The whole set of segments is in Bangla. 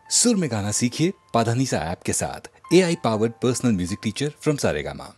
सुर में गाना सीखिए पाधानीसा ऐप के साथ। AI powered personal music teacher from Saregama.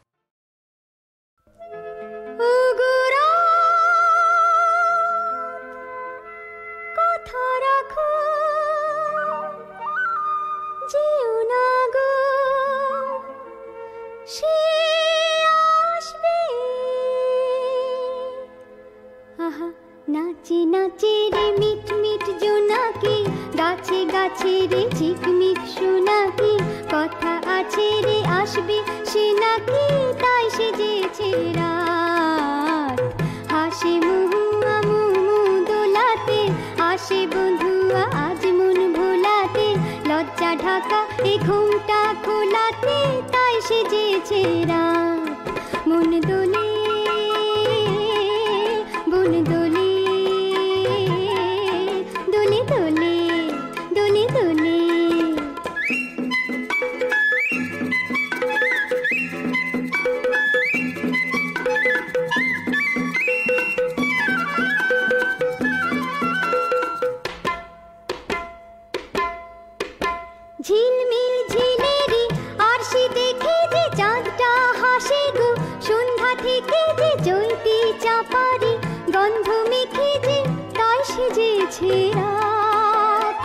নাচে নাচে রে মিট মিট জোনাকি, গাছে গাছে রে ঝিকমিক সোনাকি, কথা আছে রে আসবে সে নাকি, তাই সেজেছে রাত। হাসে মহুয়া মুমু দোলাতে, আসে বন্ধুয়া আজ মন ভোলাতে, লজ্জা ঢাকা এ ঘুমটা খোলাতে, তাই সেজেছে রাত। মন দোলে বন দোলে দোলে দোলে দোলে দোলে। ঝিলমিল ঝিলেরি আরশি দেখে যে চাঁদটা হাসে গো, সন্ধ্যা থেকে যে জয়ন্তী চাপারি গন্ধ মেখে যে তাই সেজেছে রাত।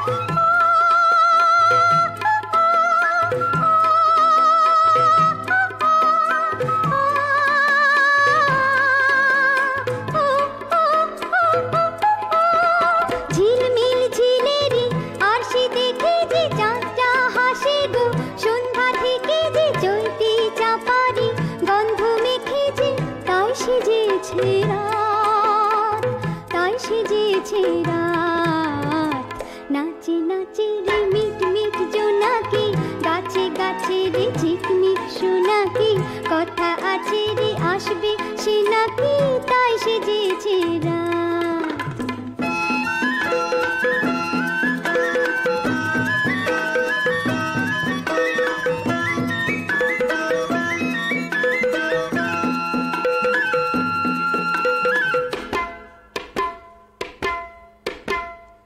ঝিলমিল ঝিলেরি আরশি দেখে যে চাঁদটা হাসে গো, সন্ধ্যা থেকে যে জয়ন্তী চাপারি গন্ধ মেখে যে তাই সেজেছে রাত, তাই সেজেছে রাত। নাচে নাচে রে মিট মিট জোনাকি, গাছে গাছে রে ঝিকমিক সোনাকি, কথা আছে রে আসবে সে নাকি, তাই সেজেছে রাত।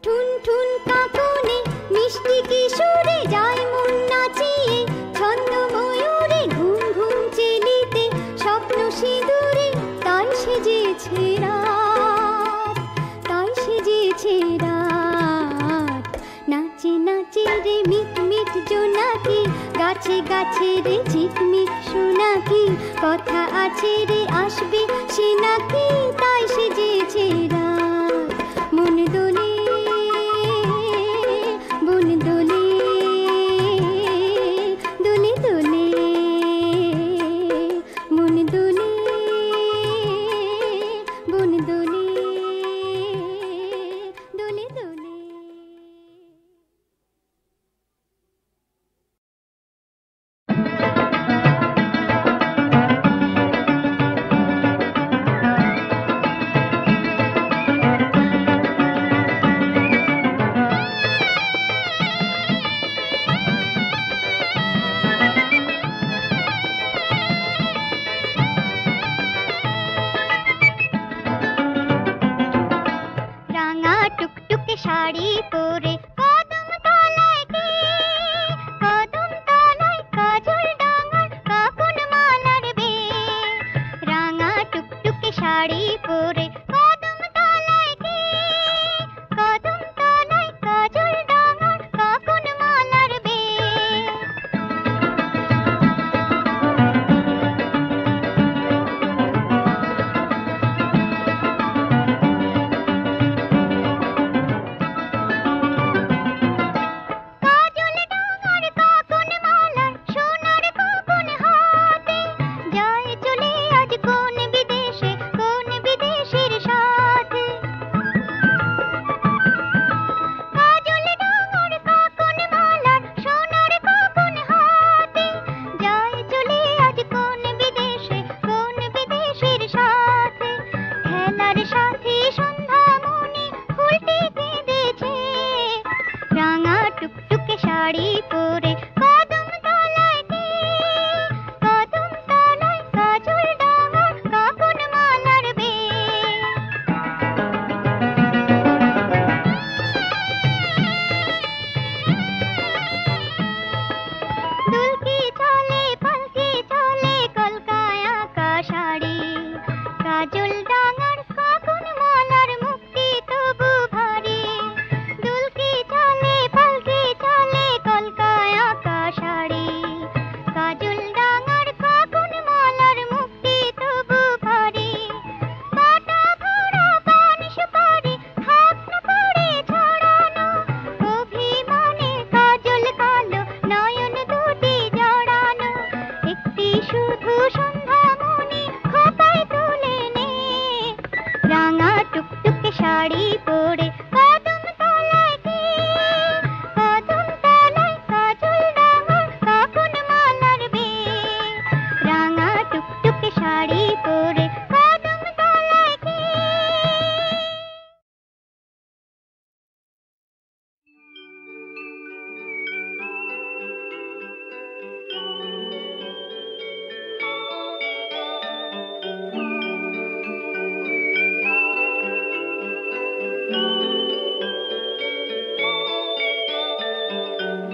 ঠুন ঠুন কাঁপনে মিষ্টি কিশোরে যায় মন নাচিয়ে, ছন্দ ময়ূরে ঘুম ঘুম চেলিতে, স্বপ্ন সিঁদুরে তাই সেজেছে রাত, তাই সেজেছে রাত। নাচে নাচে রে মিট মিট জোনাকি, গাছে গাছে রে ঝিকমিক সোনাকি, কথা আছে রে আসবে সে নাকি, তাই সেজেছে রাত। মন দোলে বন দোলে দোলে দোলে মন দোলে বন দোলে দোলে দোলে। রাঙা টুকটুকে শাড়ি পরে কদম তলায় কে, কদম তলায় কাজল ডাঙার কাকুন মালার বে। রাঙা টুকটুকে শাড়ি পরে কদম তলায় কে, কদম তলায় কাজল ডাঙার কাকুন মালার বে। কাজল ডাঙার কাকুন মালার সোনার কাকুন হাতে, যায় চলে আজ কোন বিদেশে, কোন বিদেশির সাথে। কাজল ডাঙার কাকুন মালার সোনার কাকুন হাতে, যায় চলে আজ কোন বিদেশে, কোন বিদেশির সাথে। খেলার সাথে সন্ধ্যা মনে ফুলটি কেঁদেছে, রাঙা টুকটুকে শাড়ি পরে কদম তলায় কে, কদম তলায় কাজল ডাঙার কাকুন মালার বে।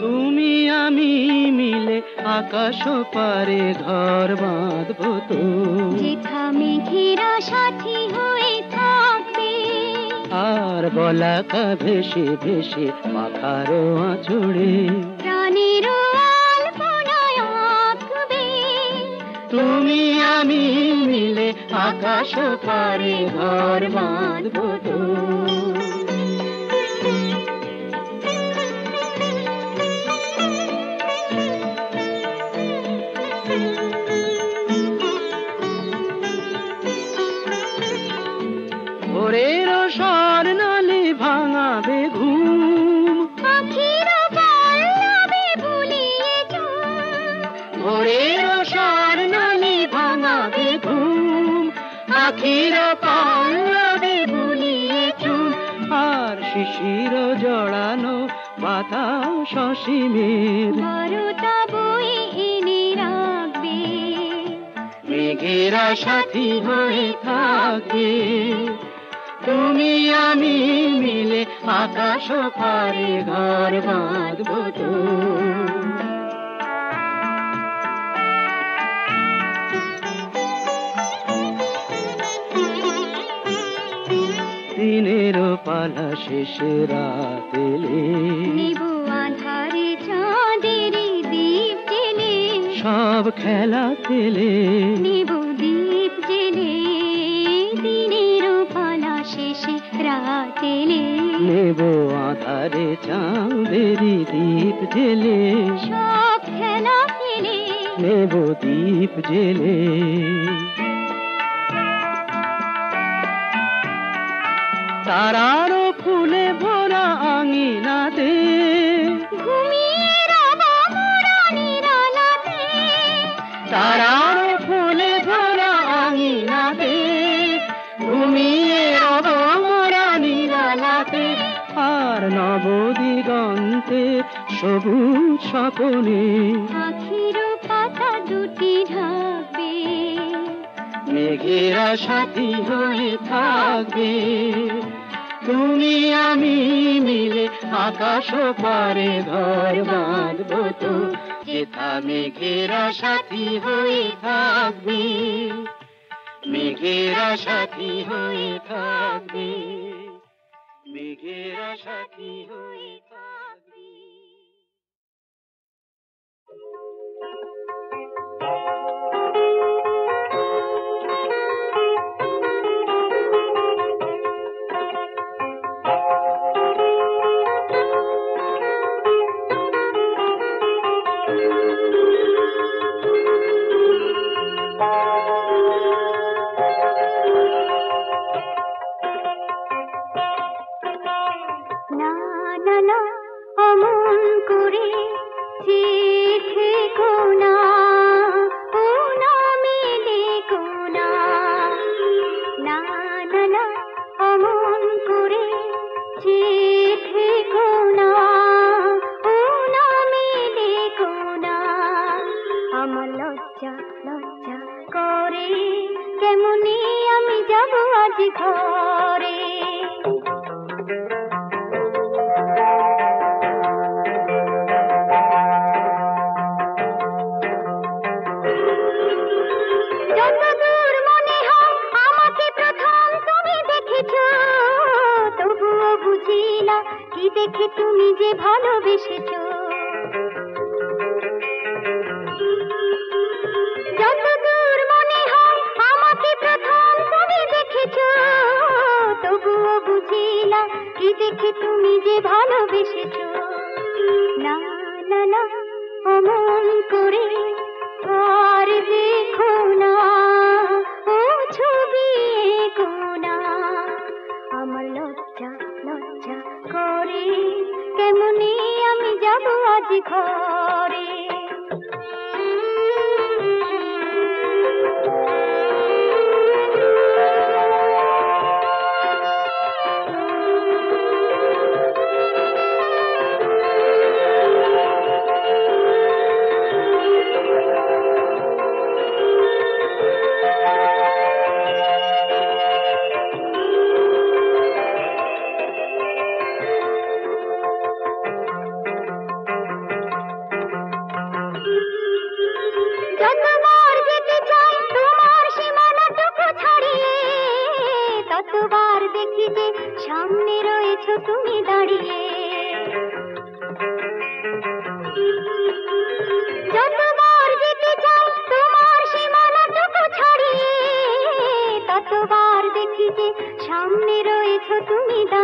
তুমি আমি মিলে আকাশ পারে ঘর বাঁধবো তো, যেথা মেঘেরা সাথী হয়ে থাকবে, আর বলাকা ভেসে ভেসে পাখারও আঁচড়ে প্রাণের আলপনায় আঁকবে। তুমি আমি মিলে আকাশ পারে ঘর বাঁধবো তো। ভোরের স্বর্ণালী ভাঙাবে ঘুম, পাখির পল্লবে বুলিয়ে চুম, ভোরের স্বর্ণালী ভাঙাবে ঘুম, আখির পল্লবে বুলিয়ে চুম, আর শিশির জড়ানো পাতা সসীমের বারোটা বই এনে রাখবে, মেঘেরা সাথী হয়ে থাকবে। তুমি আমি মিলে আকাশ পারে ঘর বাঁধবো তো। দিনের পালা শেষে রাত এলে, নেব আধারে চাঁদের দীপ জেলে, সব খেলা খেলে নেব দীপ জেলে, দিনের পালা শেষে রাত এলে, নেব আধারে চাঁদেরি দীপ জেলে, সব খেলা ফেলে, নেব দীপ জেলে। তারারও ফুলে ভরা আঙিনাতে, ঘুমিয়ে রব মোরা নিরালাতে, তারারও ফুলে ভরা আঙিনাতে, ঘুমিয়ে রব মোরা নিরালাতে, আর নবদিগন্তে সবুজ স্বপনে আখির পাতা দুটি ঢাকবে, মেঘেরা সাথী হয়ে থাকবে। তুমি আমি মিলে আকাশ পারে ঘর বাঁধবো তো, যেথা মেঘেরা সাথী হয়ে থাকবে, মেঘেরা সাথী হয়ে থাকবে, মেঘেরা সাথী হয়ে থাকবে। না না না অমন করে চিঠি কোনা, ও নামে কোনা, না না না অমন করে চিঠি কোনা, ও নামে কোনা, আমার লজ্জা লজ্জা করে, কেমনি আমি যাব আজ ঘরে। যতদূর মনে হয় আমাকে প্রথম তুমি দেখেছো, তবুও বুঝি না কি দেখে তুমি যে ভালোবেসেছো। যতদূর মনে হয় আমাকে প্রথম তুমি দেখেছো, তবুও বুঝি না কি দেখে তুমি যে ভালোবেসেছো। না না না অমন করে আর দেখো না, ও ছবি কোনা, আমার লজ্জা লজ্জা করে, কেমনি আমি যাব আজ ঘরে।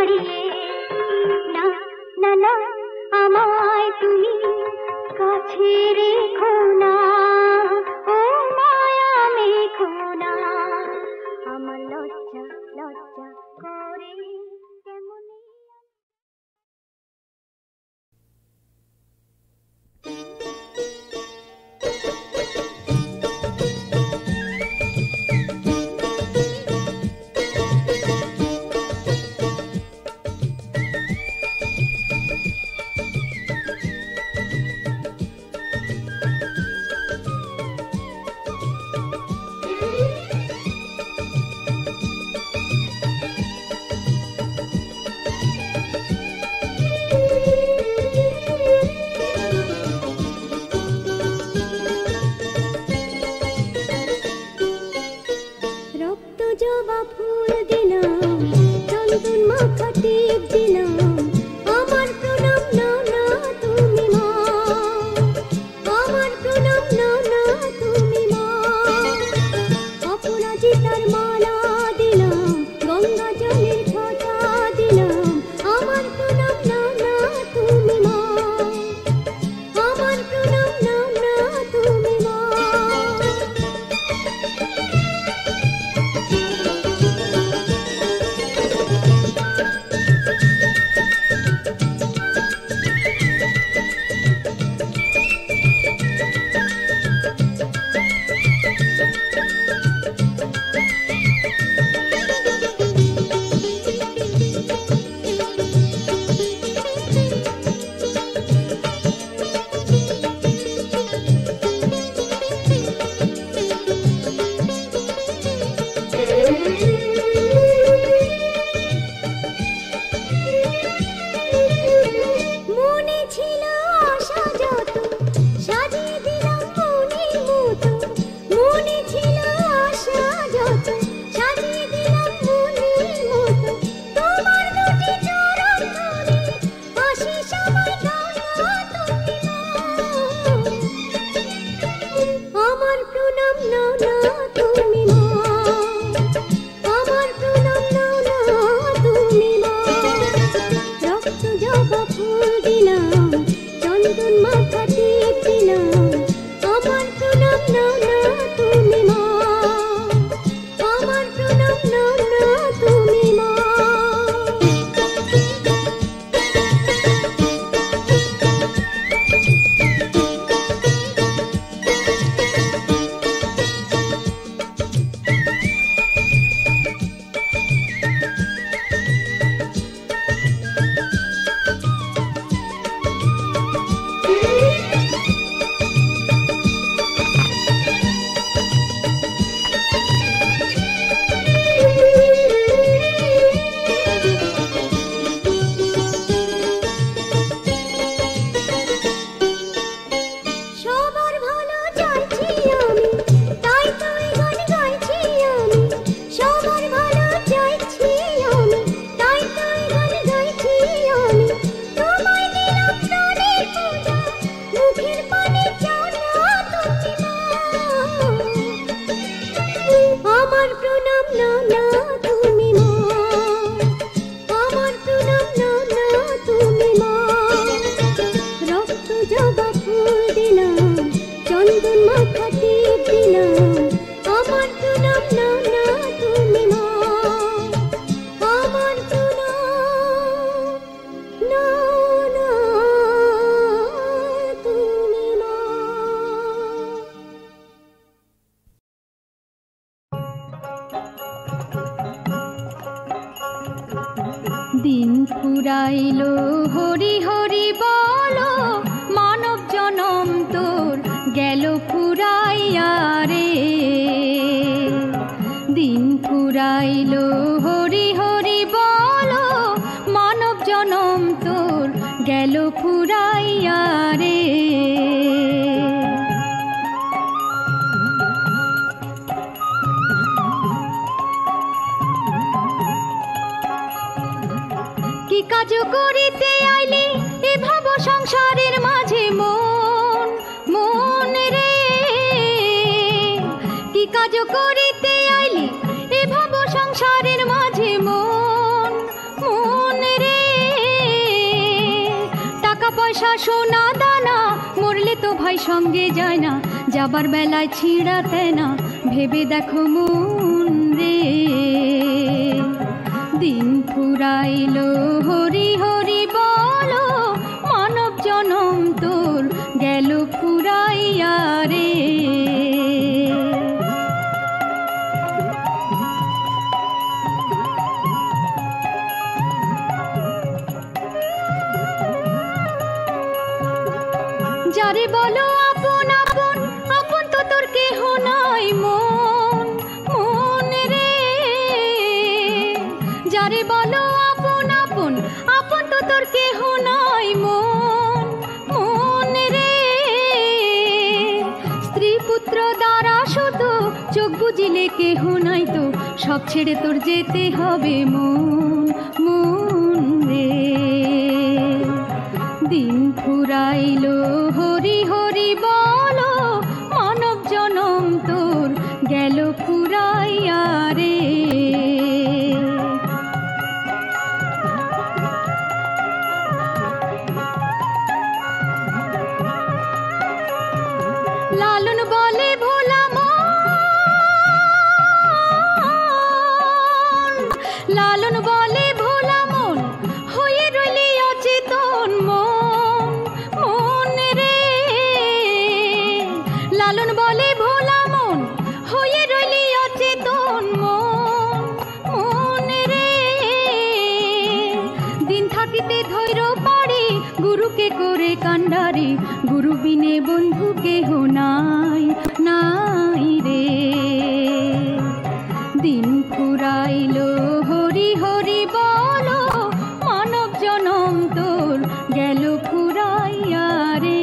দাঁড়িয়ে না না না আমায় তুমি কাছে রেখো না ও মায়া মেখো না আমার লজ্জা লজ্জা করে কেমন দিন ফুরাইলো হরি হরি বলো মানব জনম তোর গেল ফুরাইয়া রে। দিন ফুরাইলো হরি হরি বলো মানব জনম তোর গেল ফুরাইয়া রে। কি কাজ করিতে আইলি এ ভাব সংসারের মাঝে মন মন রে। কি কাজ করিতে আইলি এ ভাব সংসারের মাঝে মন মন পয়সা সোনা দানা মরলে তো ভাই সঙ্গে যায় না, যাবার বেলায় ছিঁড়াতে না ভেবে দেখো মন রে। দিন ফুরাইলো হরি হরি বলো, মানব জনম তোর গেল ফুরাইয়া রে। যারে বলো আপন আপন, আপন তো তোর কেহ নাই মন, মন রে। যারে বলো আপন আপন, আপন তো তোর কেহ নাই মন, মন রে। স্ত্রী পুত্র দ্বারা শুধু চোখ বুঝিলে কেহ নাই তো, সব ছেড়ে তোর যেতে হবে মন, মন রে। দিন ফুরাইলো হরি হরি বলো, মানব জনম তোর গেল ফুরাইয়া রে। লালন বলে ভোলা মন, লালন বলে ভোলা মন হয়ে রইলি অচেতন মন, মন রে। লালন বলে ভোলা মন হয়ে রইলি অচেতন মন, মন রে। দিন থাকিতে ধৈর্য পারি গুরুকে করে কান্ডারি, গুরু বিনে বন্ধু কেহ নাই, নাই রে। দিন ফুরাইলো হরি হরি বলো, মানব জনম তোর গেল ফুরাইয়া রে।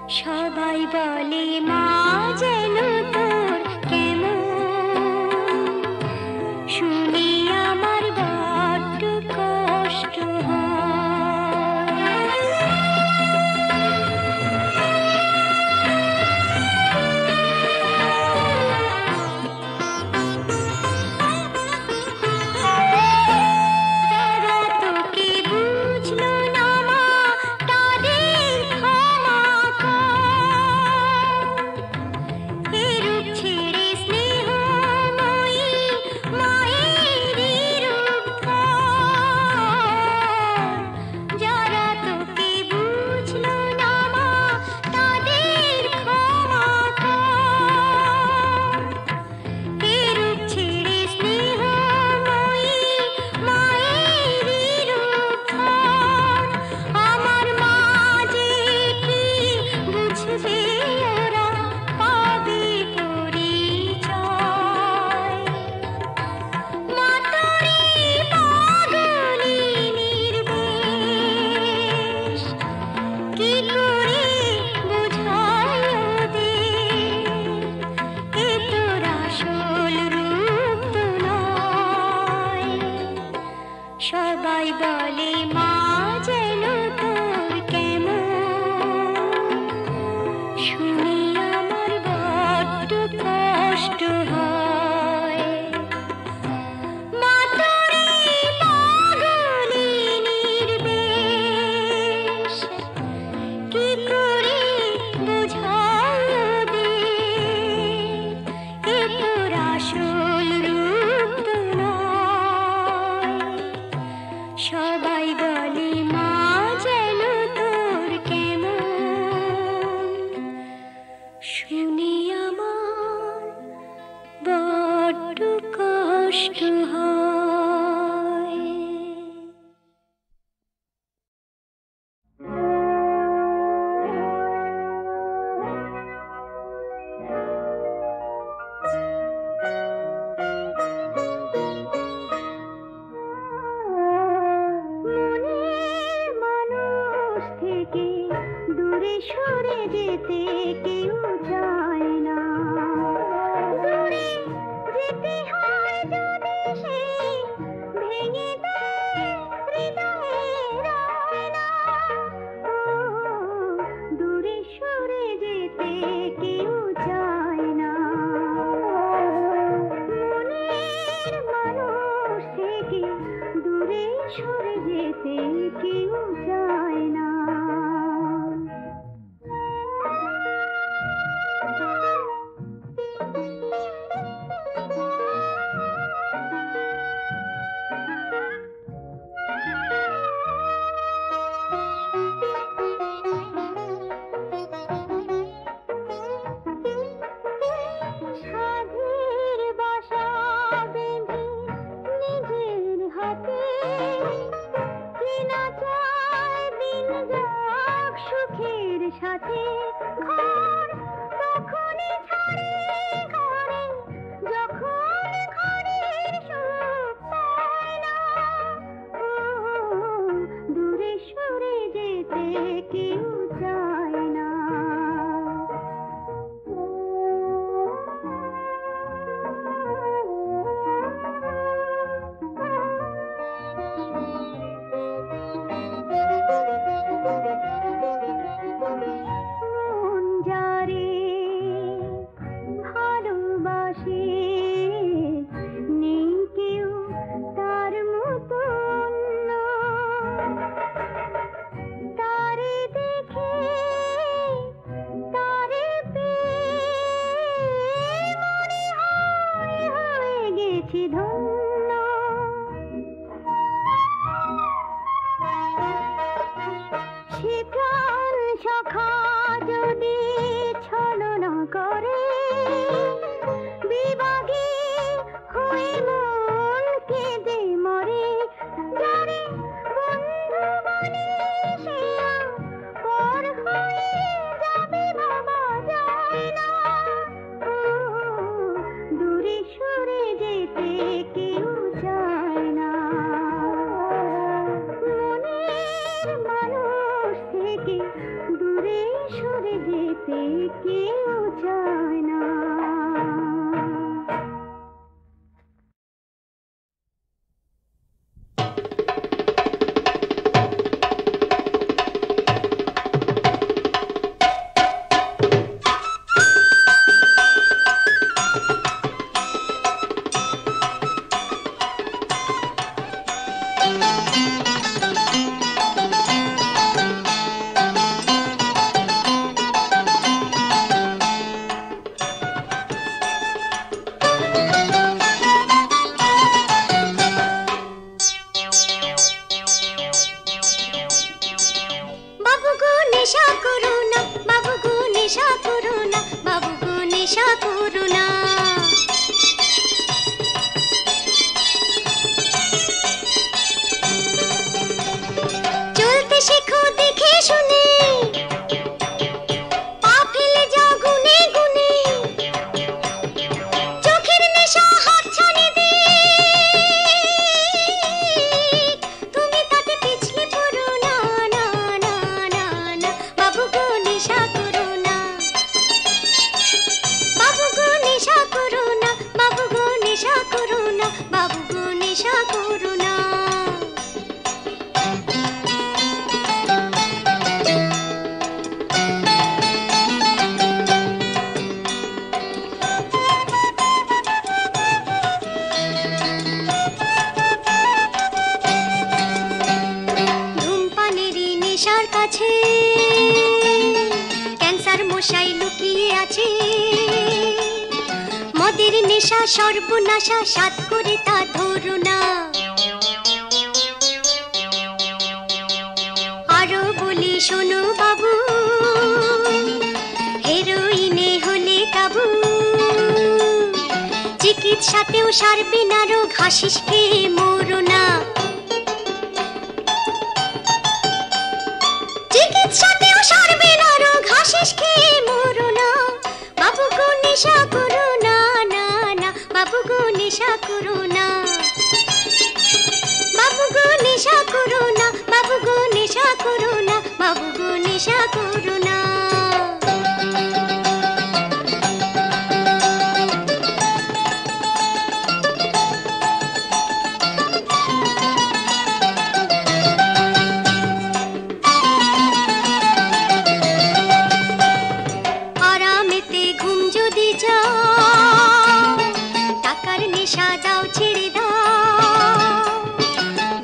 সবাই বলে মা যেন তোর কেমন, শুনি আমার বড্ড কষ্ট সবাই বলে মা যেন তোর কেমন, শুনি আমার বড্ড কষ্ট হয়। মা তোরে পাগলিনীর বেশ কি করে বোঝায় ওদের, এ তোর আসল রূপ তো নয়। সবাই বলে মা যেন তোর কেমন, শুনি আমার বড্ড কষ্ট হয়। দূরে সরে যেতে কেউ চায় না, দূরে যেতে হয় যদি সে ভেঙে দেয় হৃদয়ের আয়না। দূরে সরে যেতে কেউ চায় না, মনের মানুষ থেকে দূরে সরে যেতে কেউ চায় না। সাধের বাসা বেঁধে নিজের হাতে কিনা চায় দিন যাক সুখের সাথে। ঘর তখনই ছাড়ে ঘরে যখন ঘরের সুখ পায় না। দূরে সরে যেতে কেউ চায় না। মন যারে যেতে কেউ চায় না। সর্বনাশা সাত করে তা ধরো না। আরো বলি শোনো বাবু, হেরোইনে হলে কাবু, চিকিৎসাতেও সারবে না রোগ, হাসিস খেয়ে মরো না। চিকিৎসাতেও সারবে না রোগ, হাসিস খেয়ে মরো না। বাবু গো নেশা করো না, না না বাবু গো নেশা করো না। বাবু গো নেশা করো না, বাবু গো নেশা করো না, বাবু গো নেশা করো না। আরামেতে ঘুম যদি যাও, টাকার নেশা দাও ছেড়ে দাও।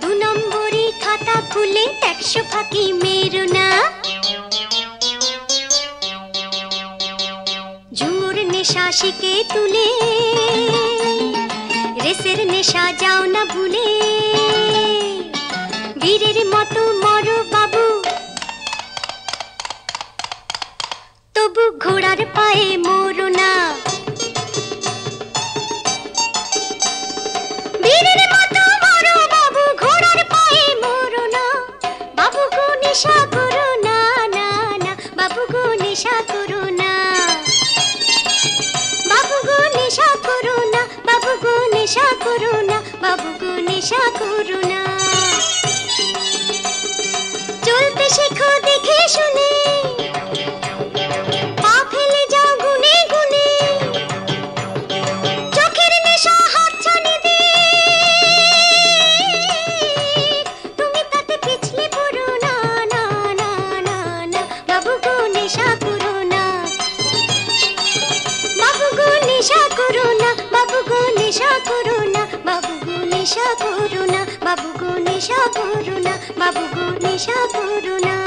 2 নম্বরই খাতা খুলে 100 ফাঁকি মেরো না। জোর নেশা শিখে তুলে রেসের নেশা যাও না ভুলে। বীরের মতো মরো বাবু, তবু ঘোড়ার পায়ে মরো না। বীরের মতো মরো বাবু, ঘোড়ার পায়ে মরো না। বাবু গো নেশা করো না, না না বাবু গো নেশা করো না। বাবু গো নেশা করো না, বাবু গো নেশা করো না, বাবু গো নেশা করো না। চলতে শেখো দেখে শুনে, পা ফেলে যাও গুনে গুনে। চোখের নেশা হাত ছানি দে, তুমি তাতে পিছলে পড়ো না, না না না না বাবু গো নেশা করো না। বাবু গো নেশা করো না, বাবু গো নেশা করো না, বাবু গো নেশা করো না, বাবু গো নেশা করো না, বাবু গো নেশা করো না।